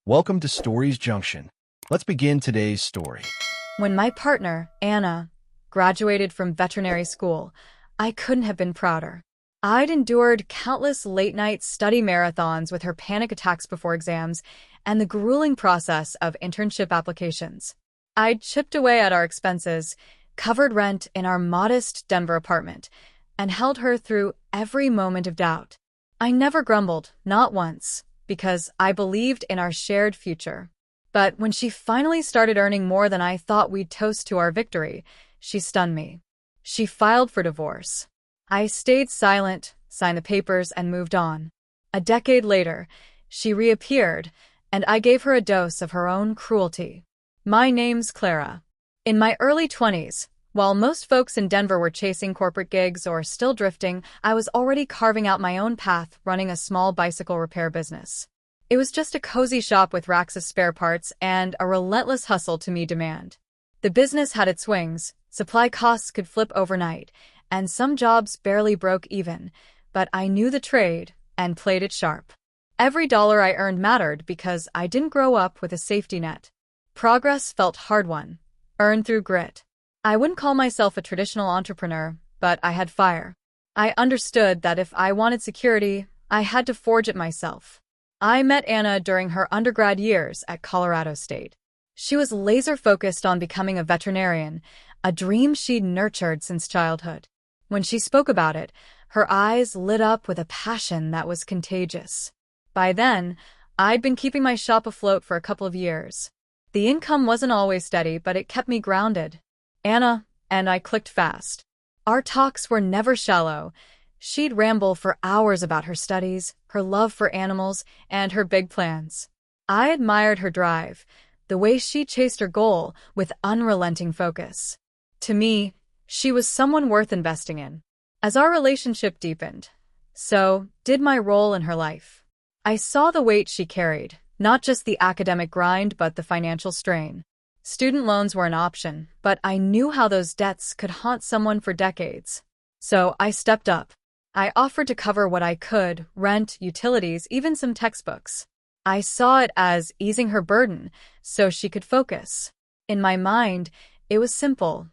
Welcome to Stories Junction. Let's begin today's story. When my partner, Anna, graduated from veterinary school, I couldn't have been prouder. I'd endured countless late-night study marathons with her panic attacks before exams and the grueling process of internship applications. I'd chipped away at our expenses, covered rent in our modest Denver apartment, and held her through every moment of doubt. I never grumbled, not once, because I believed in our shared future. But when she finally started earning more than I thought we'd toast to our victory, she stunned me. She filed for divorce. I stayed silent, signed the papers, and moved on. A decade later, she reappeared, and I gave her a dose of her own cruelty. My name's Clara. In my early 20s, while most folks in Denver were chasing corporate gigs or still drifting, I was already carving out my own path running a small bicycle repair business. It was just a cozy shop with racks of spare parts and a relentless hustle to meet demand. The business had its swings, supply costs could flip overnight, and some jobs barely broke even, but I knew the trade and played it sharp. Every dollar I earned mattered because I didn't grow up with a safety net. Progress felt hard-won, earned through grit. I wouldn't call myself a traditional entrepreneur, but I had fire. I understood that if I wanted security, I had to forge it myself. I met Anna during her undergrad years at Colorado State. She was laser-focused on becoming a veterinarian, a dream she'd nurtured since childhood. When she spoke about it, her eyes lit up with a passion that was contagious. By then, I'd been keeping my shop afloat for a couple of years. The income wasn't always steady, but it kept me grounded. Anna and I clicked fast. Our talks were never shallow. She'd ramble for hours about her studies, her love for animals, and her big plans. I admired her drive, the way she chased her goal with unrelenting focus. To me, she was someone worth investing in. As our relationship deepened, so did my role in her life. I saw the weight she carried, not just the academic grind but the financial strain. Student loans were an option, but I knew how those debts could haunt someone for decades. So I stepped up. I offered to cover what I could, rent, utilities, even some textbooks. I saw it as easing her burden so she could focus. In my mind, it was simple.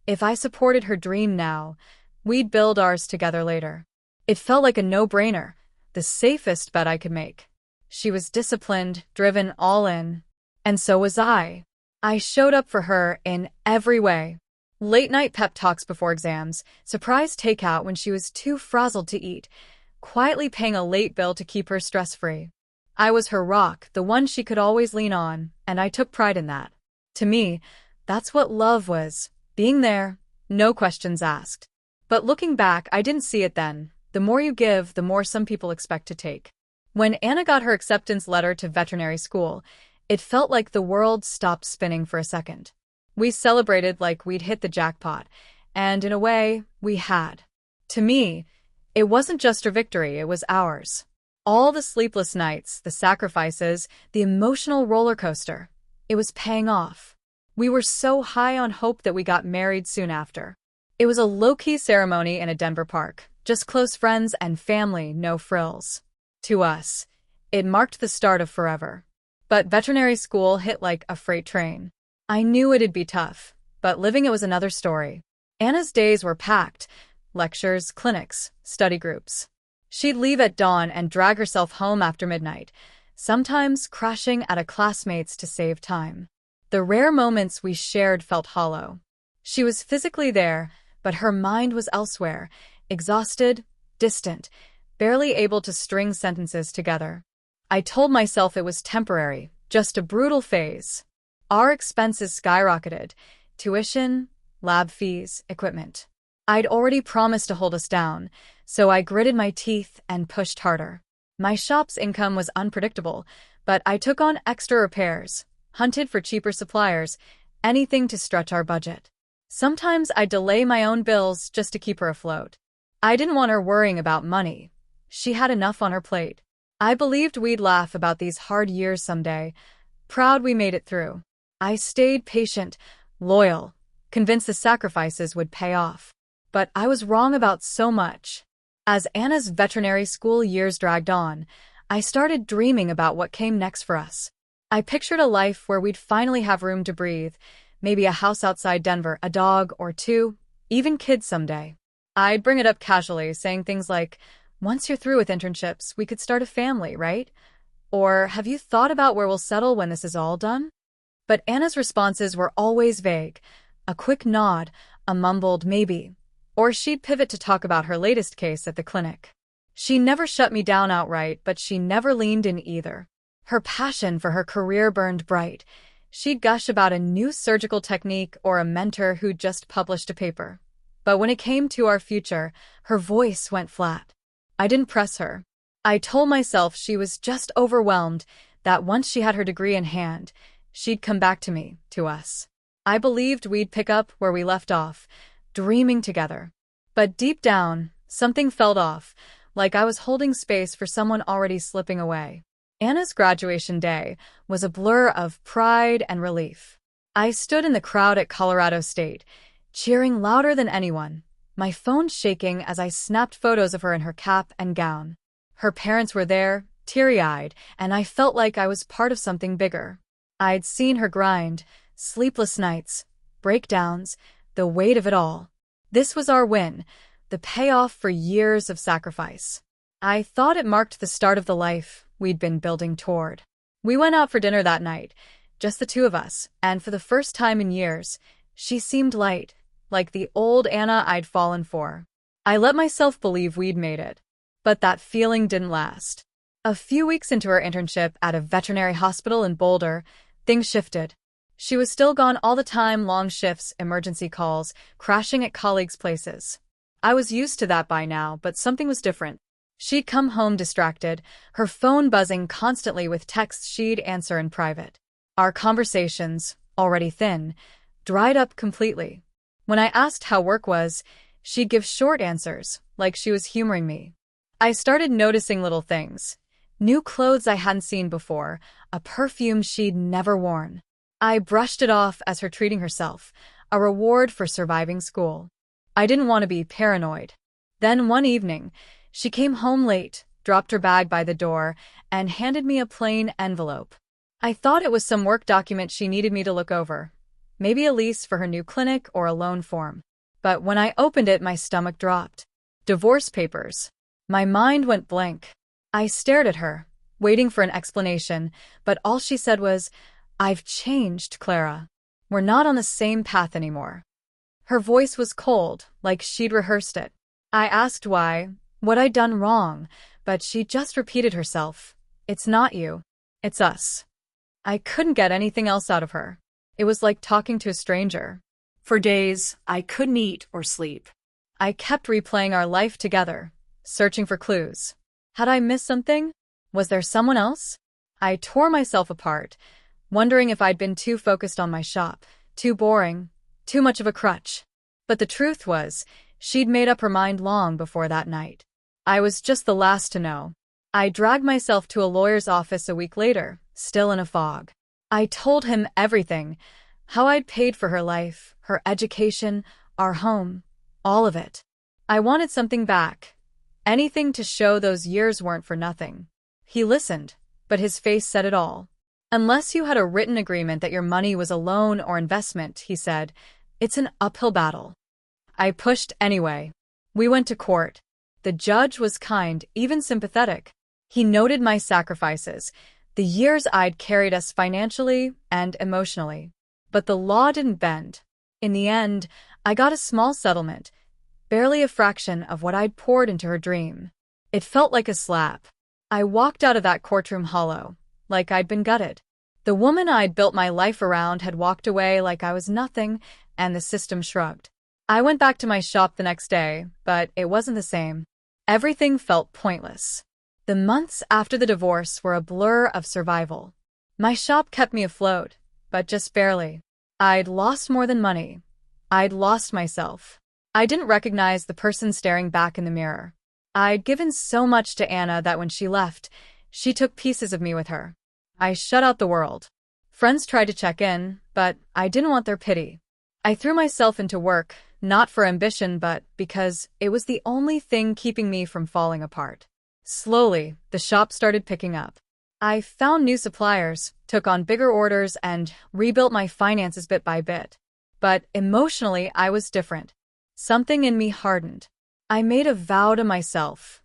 If I supported her dream now, we'd build ours together later. It felt like a no-brainer, the safest bet I could make. She was disciplined, driven, all in. And so was I. I showed up for her in every way. Late-night pep talks before exams, surprise takeout when she was too frazzled to eat, quietly paying a late bill to keep her stress-free. I was her rock, the one she could always lean on, and I took pride in that. To me, that's what love was, being there, no questions asked. But looking back, I didn't see it then. The more you give, the more some people expect to take. When Anna got her acceptance letter to veterinary school, it felt like the world stopped spinning for a second. We celebrated like we'd hit the jackpot, and in a way, we had. To me, it wasn't just her victory, it was ours. All the sleepless nights, the sacrifices, the emotional roller coaster, it was paying off. We were so high on hope that we got married soon after. It was a low-key ceremony in a Denver park, just close friends and family, no frills. To us, it marked the start of forever. But veterinary school hit like a freight train. I knew it'd be tough, but living it was another story. Anna's days were packed. Lectures, clinics, study groups. She'd leave at dawn and drag herself home after midnight, sometimes crashing at a classmate's to save time. The rare moments we shared felt hollow. She was physically there, but her mind was elsewhere, exhausted, distant, barely able to string sentences together. I told myself it was temporary, just a brutal phase. Our expenses skyrocketed. Tuition, lab fees, equipment. I'd already promised to hold us down, so I gritted my teeth and pushed harder. My shop's income was unpredictable, but I took on extra repairs, hunted for cheaper suppliers, anything to stretch our budget. Sometimes I'd delay my own bills just to keep her afloat. I didn't want her worrying about money. She had enough on her plate. I believed we'd laugh about these hard years someday, proud we made it through. I stayed patient, loyal, convinced the sacrifices would pay off. But I was wrong about so much. As Anna's veterinary school years dragged on, I started dreaming about what came next for us. I pictured a life where we'd finally have room to breathe, maybe a house outside Denver, a dog or two, even kids someday. I'd bring it up casually, saying things like, once you're through with internships, we could start a family, right? Or, have you thought about where we'll settle when this is all done? But Anna's responses were always vague. A quick nod, a mumbled maybe. Or she'd pivot to talk about her latest case at the clinic. She never shut me down outright, but she never leaned in either. Her passion for her career burned bright. She'd gush about a new surgical technique or a mentor who'd just published a paper. But when it came to our future, her voice went flat. I didn't press her. I told myself she was just overwhelmed, that once she had her degree in hand, she'd come back to me, to us. I believed we'd pick up where we left off, dreaming together. But deep down, something felt off, like I was holding space for someone already slipping away. Anna's graduation day was a blur of pride and relief. I stood in the crowd at Colorado State, cheering louder than anyone, my phone shaking as I snapped photos of her in her cap and gown. Her parents were there, teary-eyed, and I felt like I was part of something bigger. I'd seen her grind, sleepless nights, breakdowns, the weight of it all. This was our win, the payoff for years of sacrifice. I thought it marked the start of the life we'd been building toward. We went out for dinner that night, just the two of us, and for the first time in years, she seemed light, like the old Anna I'd fallen for. I let myself believe we'd made it. But that feeling didn't last. A few weeks into her internship at a veterinary hospital in Boulder, things shifted. She was still gone all the time, long shifts, emergency calls, crashing at colleagues' places. I was used to that by now, but something was different. She'd come home distracted, her phone buzzing constantly with texts she'd answer in private. Our conversations, already thin, dried up completely. When I asked how work was, she'd give short answers, like she was humoring me. I started noticing little things. New clothes I hadn't seen before, a perfume she'd never worn. I brushed it off as her treating herself, a reward for surviving school. I didn't want to be paranoid. Then one evening, she came home late, dropped her bag by the door, and handed me a plain envelope. I thought it was some work document she needed me to look over. Maybe a lease for her new clinic or a loan form. But when I opened it, my stomach dropped. Divorce papers. My mind went blank. I stared at her, waiting for an explanation, but all she said was, "I've changed, Clara. We're not on the same path anymore." Her voice was cold, like she'd rehearsed it. I asked why, what I'd done wrong, but she just repeated herself. "It's not you. It's us." I couldn't get anything else out of her. It was like talking to a stranger. For days, I couldn't eat or sleep. I kept replaying our life together, searching for clues. Had I missed something? Was there someone else? I tore myself apart, wondering if I'd been too focused on my shop, too boring, too much of a crutch. But the truth was, she'd made up her mind long before that night. I was just the last to know. I dragged myself to a lawyer's office a week later, still in a fog. I told him everything, how I'd paid for her life, her education, our home, all of it. I wanted something back, anything to show those years weren't for nothing. He listened, but his face said it all. "Unless you had a written agreement that your money was a loan or investment," he said, "it's an uphill battle." I pushed anyway. We went to court. The judge was kind, even sympathetic. He noted my sacrifices, the years I'd carried us financially and emotionally. But the law didn't bend. In the end, I got a small settlement, barely a fraction of what I'd poured into her dream. It felt like a slap. I walked out of that courtroom hollow, like I'd been gutted. The woman I'd built my life around had walked away like I was nothing, and the system shrugged. I went back to my shop the next day, but it wasn't the same. Everything felt pointless. The months after the divorce were a blur of survival. My shop kept me afloat, but just barely. I'd lost more than money. I'd lost myself. I didn't recognize the person staring back in the mirror. I'd given so much to Anna that when she left, she took pieces of me with her. I shut out the world. Friends tried to check in, but I didn't want their pity. I threw myself into work, not for ambition but because it was the only thing keeping me from falling apart. Slowly, the shop started picking up. I found new suppliers, took on bigger orders, and rebuilt my finances bit by bit. But emotionally, I was different. Something in me hardened. I made a vow to myself.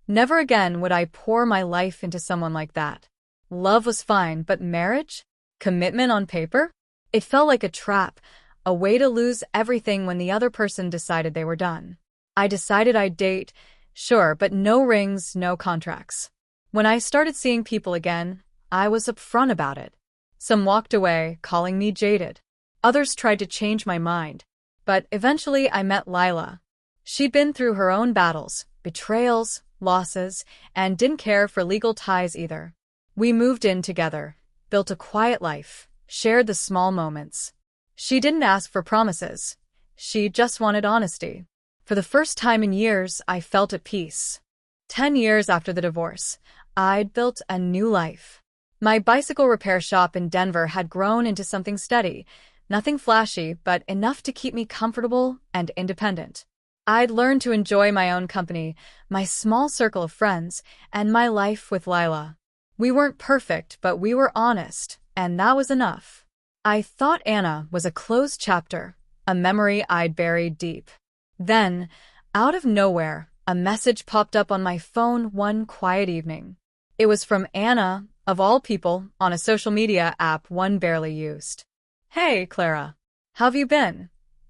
Never again would I pour my life into someone like that. Love was fine, but marriage? Commitment on paper? It felt like a trap, a way to lose everything when the other person decided they were done. I decided I'd date, sure, but no rings, no contracts. When I started seeing people again, I was upfront about it. Some walked away, calling me jaded. Others tried to change my mind. But eventually I met Lila. She'd been through her own battles, betrayals, losses, and didn't care for legal ties either. We moved in together, built a quiet life, shared the small moments. She didn't ask for promises. She just wanted honesty. For the first time in years, I felt at peace. 10 years after the divorce, I'd built a new life. My bicycle repair shop in Denver had grown into something steady, nothing flashy, but enough to keep me comfortable and independent. I'd learned to enjoy my own company, my small circle of friends, and my life with Lila. We weren't perfect, but we were honest, and that was enough. I thought Anna was a closed chapter, a memory I'd buried deep. Then, out of nowhere, a message popped up on my phone one quiet evening. It was from Anna, of all people, on a social media app one barely used. "Hey, Clara. How've you been?"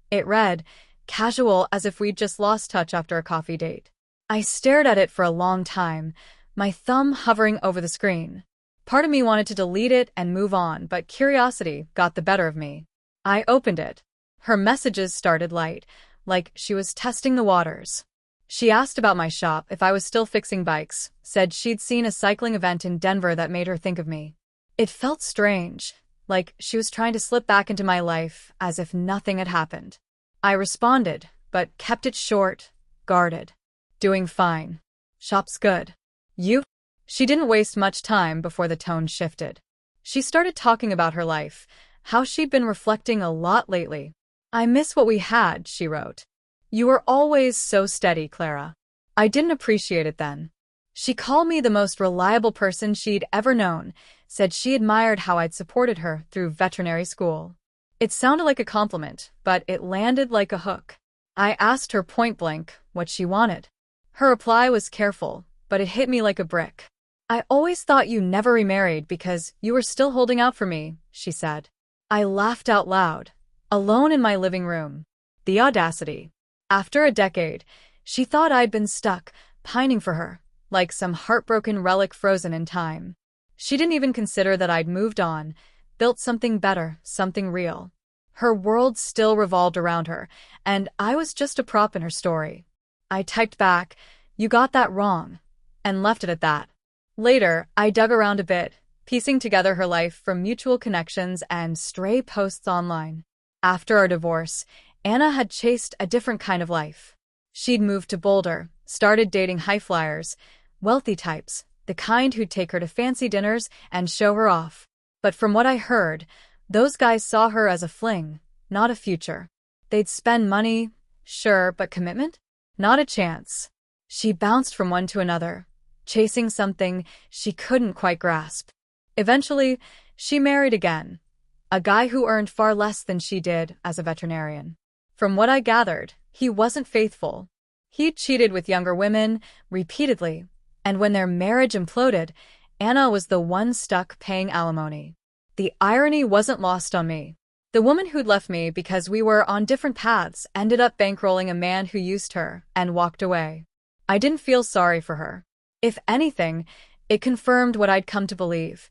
It read, casual as if we'd just lost touch after a coffee date. I stared at it for a long time, my thumb hovering over the screen. Part of me wanted to delete it and move on, but curiosity got the better of me. I opened it. Her messages started light, like she was testing the waters. She asked about my shop, if I was still fixing bikes, said she'd seen a cycling event in Denver that made her think of me. It felt strange, like she was trying to slip back into my life as if nothing had happened. I responded, but kept it short, guarded. "Doing fine. Shop's good. You?" She didn't waste much time before the tone shifted. She started talking about her life, how she'd been reflecting a lot lately. "I miss what we had," she wrote. "You were always so steady, Clara." I didn't appreciate it then. She called me the most reliable person she'd ever known, said she admired how I'd supported her through veterinary school. It sounded like a compliment, but it landed like a hook. I asked her point blank what she wanted. Her reply was careful, but it hit me like a brick. "I always thought you never remarried because you were still holding out for me," she said. I laughed out loud, alone in my living room. The audacity. After a decade, she thought I'd been stuck, pining for her, like some heartbroken relic frozen in time. She didn't even consider that I'd moved on, built something better, something real. Her world still revolved around her, and I was just a prop in her story. I typed back, "You got that wrong," and left it at that. Later, I dug around a bit, piecing together her life from mutual connections and stray posts online. After our divorce, Anna had chased a different kind of life. She'd moved to Boulder, started dating high flyers, wealthy types, the kind who'd take her to fancy dinners and show her off. But from what I heard, those guys saw her as a fling, not a future. They'd spend money, sure, but commitment? Not a chance. She bounced from one to another, chasing something she couldn't quite grasp. Eventually, she married again, a guy who earned far less than she did as a veterinarian. From what I gathered, he wasn't faithful. He'd cheated with younger women, repeatedly, and when their marriage imploded, Anna was the one stuck paying alimony. The irony wasn't lost on me. The woman who'd left me because we were on different paths ended up bankrolling a man who used her and walked away. I didn't feel sorry for her. If anything, it confirmed what I'd come to believe.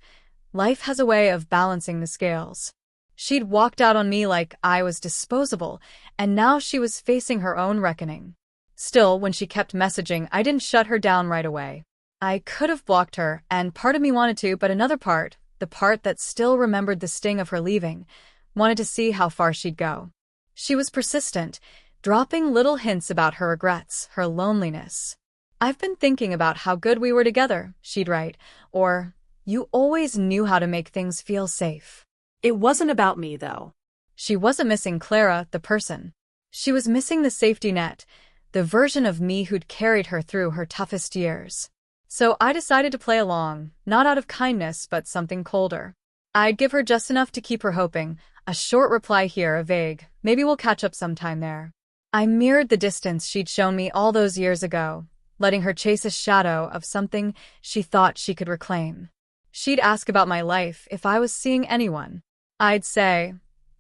Life has a way of balancing the scales. She'd walked out on me like I was disposable, and now she was facing her own reckoning. Still, when she kept messaging, I didn't shut her down right away. I could have blocked her, and part of me wanted to, but another part, the part that still remembered the sting of her leaving, wanted to see how far she'd go. She was persistent, dropping little hints about her regrets, her loneliness. "I've been thinking about how good we were together," she'd write, or, "You always knew how to make things feel safe." It wasn't about me, though. She wasn't missing Clara, the person. She was missing the safety net, the version of me who'd carried her through her toughest years. So I decided to play along, not out of kindness but something colder. I'd give her just enough to keep her hoping. A short reply here, a vague, maybe we'll catch up sometime there. I mirrored the distance she'd shown me all those years ago, letting her chase a shadow of something she thought she could reclaim. She'd ask about my life if I was seeing anyone. I'd say,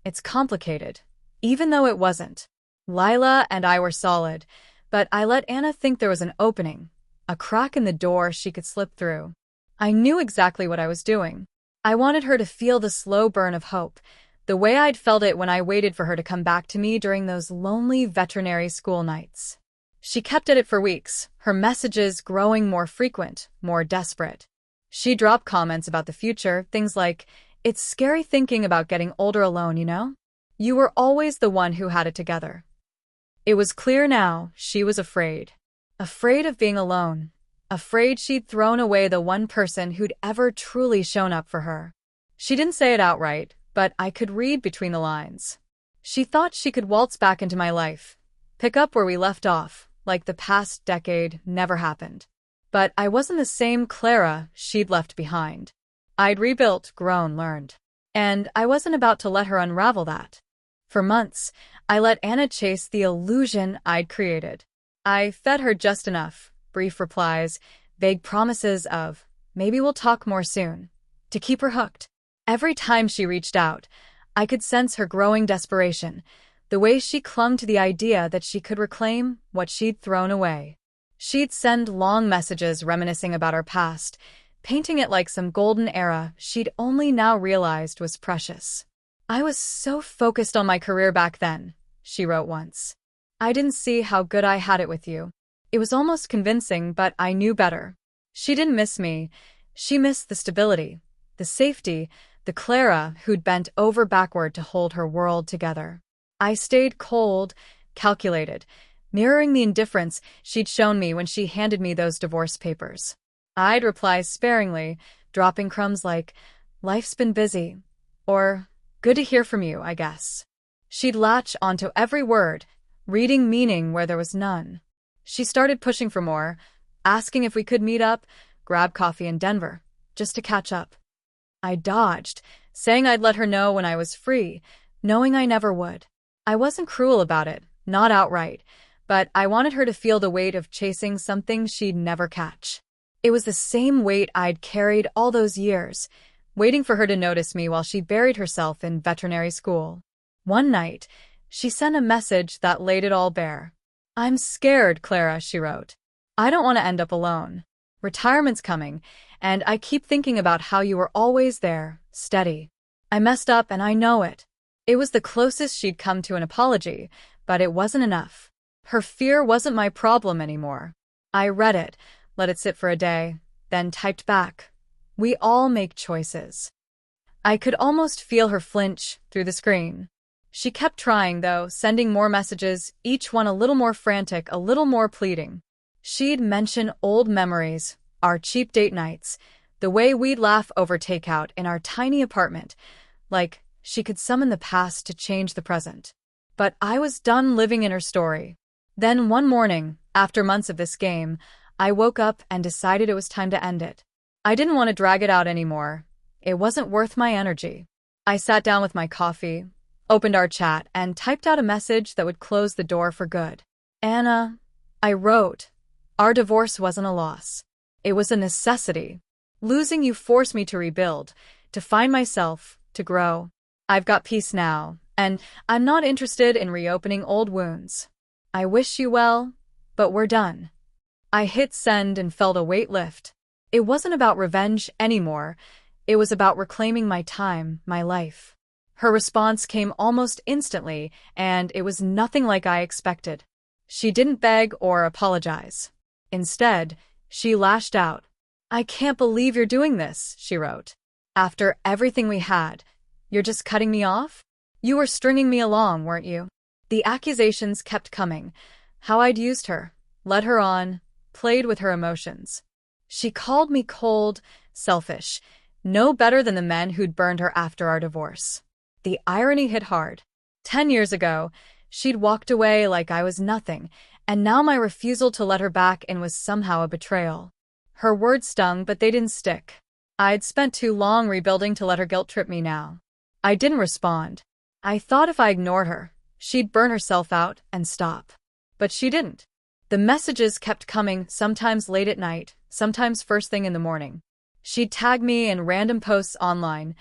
it's complicated, even though it wasn't. Lila and I were solid, but I let Anna think there was an opening, a crack in the door she could slip through. I knew exactly what I was doing. I wanted her to feel the slow burn of hope, the way I'd felt it when I waited for her to come back to me during those lonely veterinary school nights. She kept at it for weeks, her messages growing more frequent, more desperate. She'd drop comments about the future, things like, "It's scary thinking about getting older alone, you know? You were always the one who had it together." It was clear now she was afraid. Afraid of being alone. Afraid she'd thrown away the one person who'd ever truly shown up for her. She didn't say it outright, but I could read between the lines. She thought she could waltz back into my life, pick up where we left off, like the past decade never happened. But I wasn't the same Clara she'd left behind. I'd rebuilt, grown, learned. And I wasn't about to let her unravel that. For months, I let Anna chase the illusion I'd created. I fed her just enough, brief replies, vague promises of, maybe we'll talk more soon, to keep her hooked. Every time she reached out, I could sense her growing desperation, the way she clung to the idea that she could reclaim what she'd thrown away. She'd send long messages reminiscing about our past, painting it like some golden era she'd only now realized was precious. "I was so focused on my career back then," she wrote once. "I didn't see how good I had it with you. It was almost convincing, but I knew better." She didn't miss me. She missed the stability, the safety, the Clara who'd bent over backward to hold her world together. I stayed cold, calculated, mirroring the indifference she'd shown me when she handed me those divorce papers. I'd reply sparingly, dropping crumbs like, "Life's been busy," or, "Good to hear from you, I guess." She'd latch onto every word, reading meaning where there was none. She started pushing for more, asking if we could meet up, grab coffee in Denver, just to catch up. I dodged, saying I'd let her know when I was free, knowing I never would. I wasn't cruel about it, not outright, but I wanted her to feel the weight of chasing something she'd never catch. It was the same weight I'd carried all those years, waiting for her to notice me while she buried herself in veterinary school. One night, she sent a message that laid it all bare. "I'm scared, Clara," she wrote. "I don't want to end up alone. Retirement's coming, and I keep thinking about how you were always there, steady. I messed up and I know it." It was the closest she'd come to an apology, but it wasn't enough. Her fear wasn't my problem anymore. I read it, let it sit for a day, then typed back, "We all make choices." I could almost feel her flinch through the screen. She kept trying, though, sending more messages, each one a little more frantic, a little more pleading. She'd mention old memories, our cheap date nights, the way we'd laugh over takeout in our tiny apartment, like she could summon the past to change the present. But I was done living in her story. Then one morning, after months of this game, I woke up and decided it was time to end it. I didn't want to drag it out anymore. It wasn't worth my energy. I sat down with my coffee, opened our chat, and typed out a message that would close the door for good. "Anna," I wrote, "our divorce wasn't a loss. It was a necessity. Losing you forced me to rebuild, to find myself, to grow. I've got peace now, and I'm not interested in reopening old wounds. I wish you well, but we're done." I hit send and felt a weight lift. It wasn't about revenge anymore. It was about reclaiming my time, my life. Her response came almost instantly, and it was nothing like I expected. She didn't beg or apologize. Instead, she lashed out. "I can't believe you're doing this," she wrote. "After everything we had, you're just cutting me off? You were stringing me along, weren't you?" The accusations kept coming. How I'd used her, led her on, played with her emotions. She called me cold, selfish, no better than the men who'd burned her after our divorce. The irony hit hard. 10 years ago, she'd walked away like I was nothing, and now my refusal to let her back in was somehow a betrayal. Her words stung, but they didn't stick. I'd spent too long rebuilding to let her guilt trip me now. I didn't respond. I thought if I ignored her, she'd burn herself out and stop. But she didn't. The messages kept coming, sometimes late at night, sometimes first thing in the morning. She'd tag me in random posts online,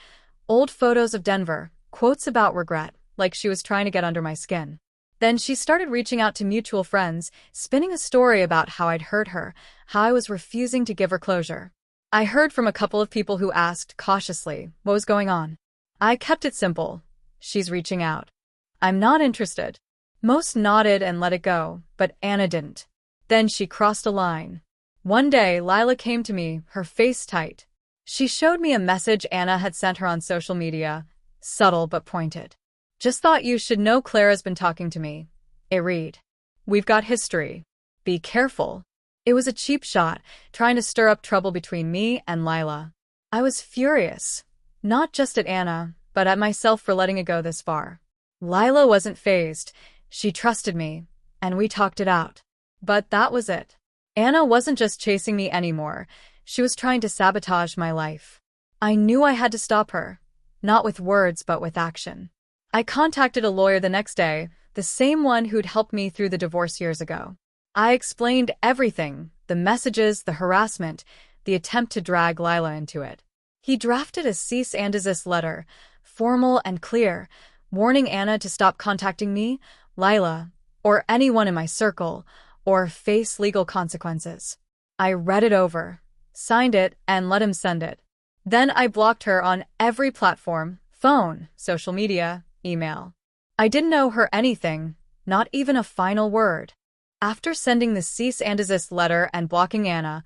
old photos of Denver, quotes about regret, like she was trying to get under my skin. Then she started reaching out to mutual friends, spinning a story about how I'd hurt her, how I was refusing to give her closure. I heard from a couple of people who asked, cautiously, what was going on. I kept it simple. She's reaching out. I'm not interested. Most nodded and let it go, but Anna didn't. Then she crossed a line. One day, Lila came to me, her face tight. She showed me a message Anna had sent her on social media, subtle but pointed. Just thought you should know Clara's been talking to me. It read. We've got history. Be careful. It was a cheap shot, trying to stir up trouble between me and Lila. I was furious. Not just at Anna, but at myself for letting it go this far. Lila wasn't fazed. She trusted me, and we talked it out. But that was it. Anna wasn't just chasing me anymore. She was trying to sabotage my life. I knew I had to stop her. Not with words, but with action. I contacted a lawyer the next day, the same one who'd helped me through the divorce years ago. I explained everything, the messages, the harassment, the attempt to drag Lila into it. He drafted a cease and desist letter, formal and clear, warning Anna to stop contacting me, Lila, or anyone in my circle, or face legal consequences. I read it over, signed it, and let him send it. Then I blocked her on every platform, phone, social media, email. I didn't owe her anything, not even a final word. After sending the cease and desist letter and blocking Anna,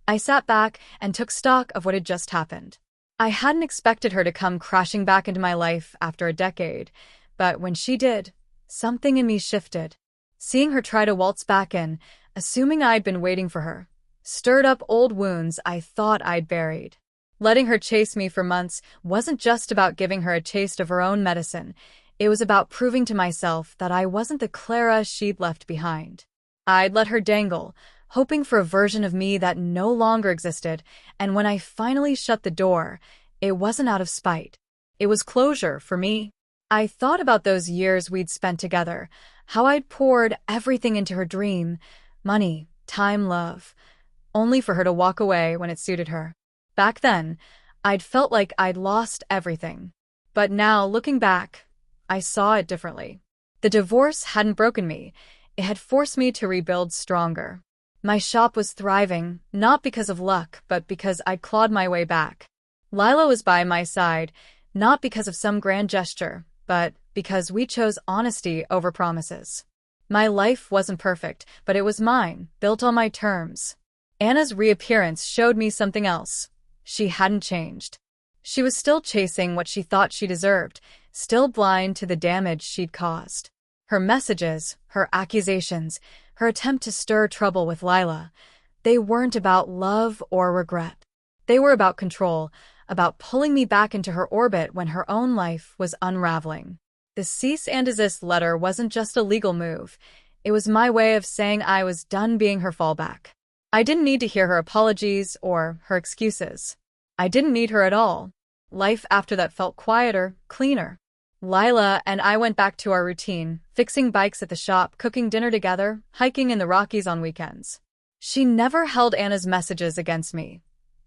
I sat back and took stock of what had just happened. I hadn't expected her to come crashing back into my life after a decade, but when she did, something in me shifted. Seeing her try to waltz back in, assuming I'd been waiting for her, stirred up old wounds I thought I'd buried. Letting her chase me for months wasn't just about giving her a taste of her own medicine. It was about proving to myself that I wasn't the Clara she'd left behind. I'd let her dangle, hoping for a version of me that no longer existed, and when I finally shut the door, it wasn't out of spite. It was closure for me. I thought about those years we'd spent together, how I'd poured everything into her dream, money, time, love, only for her to walk away when it suited her. Back then, I'd felt like I'd lost everything. But now, looking back, I saw it differently. The divorce hadn't broken me. It had forced me to rebuild stronger. My shop was thriving, not because of luck, but because I'd clawed my way back. Lila was by my side, not because of some grand gesture, but because we chose honesty over promises. My life wasn't perfect, but it was mine, built on my terms. Anna's reappearance showed me something else. She hadn't changed. She was still chasing what she thought she deserved, still blind to the damage she'd caused. Her messages, her accusations, her attempt to stir trouble with Lila, they weren't about love or regret. They were about control, about pulling me back into her orbit when her own life was unraveling. The cease and desist letter wasn't just a legal move. It was my way of saying I was done being her fallback. I didn't need to hear her apologies or her excuses. I didn't need her at all. Life after that felt quieter, cleaner. Lila and I went back to our routine, fixing bikes at the shop, cooking dinner together, hiking in the Rockies on weekends. She never held Anna's messages against me.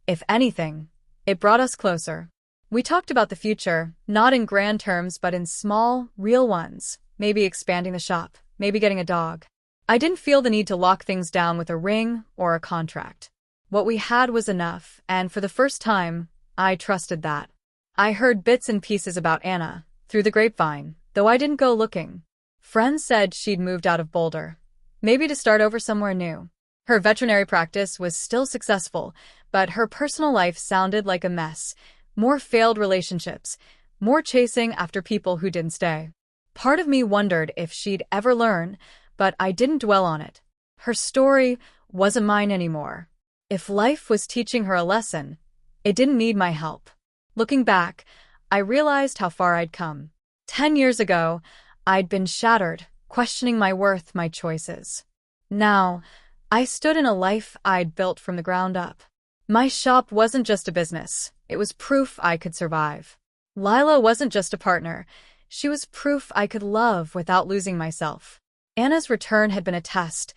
If anything, it brought us closer. We talked about the future, not in grand terms but in small, real ones, maybe expanding the shop, maybe getting a dog. I didn't feel the need to lock things down with a ring or a contract. What we had was enough, and for the first time, I trusted that. I heard bits and pieces about Anna, through the grapevine, though I didn't go looking. Friends said she'd moved out of Boulder, maybe to start over somewhere new. Her veterinary practice was still successful, but her personal life sounded like a mess. More failed relationships, more chasing after people who didn't stay. Part of me wondered if she'd ever learn, but I didn't dwell on it. Her story wasn't mine anymore. If life was teaching her a lesson, it didn't need my help. Looking back, I realized how far I'd come. 10 years ago, I'd been shattered, questioning my worth, my choices. Now, I stood in a life I'd built from the ground up. My shop wasn't just a business. It was proof I could survive. Lila wasn't just a partner. She was proof I could love without losing myself. Anna's return had been a test,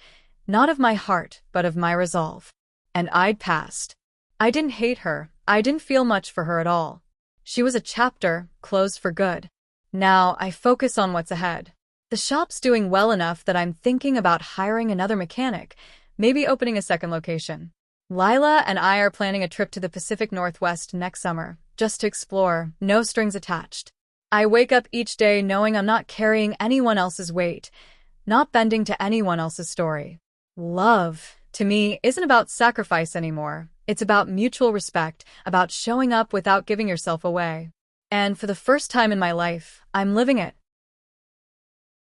not of my heart, but of my resolve. And I'd passed. I didn't hate her. I didn't feel much for her at all. She was a chapter, closed for good. Now I focus on what's ahead. The shop's doing well enough that I'm thinking about hiring another mechanic, maybe opening a second location. Lila and I are planning a trip to the Pacific Northwest next summer, just to explore, no strings attached. I wake up each day knowing I'm not carrying anyone else's weight, not bending to anyone else's story. Love, to me, isn't about sacrifice anymore. It's about mutual respect, about showing up without giving yourself away. And for the first time in my life, I'm living it.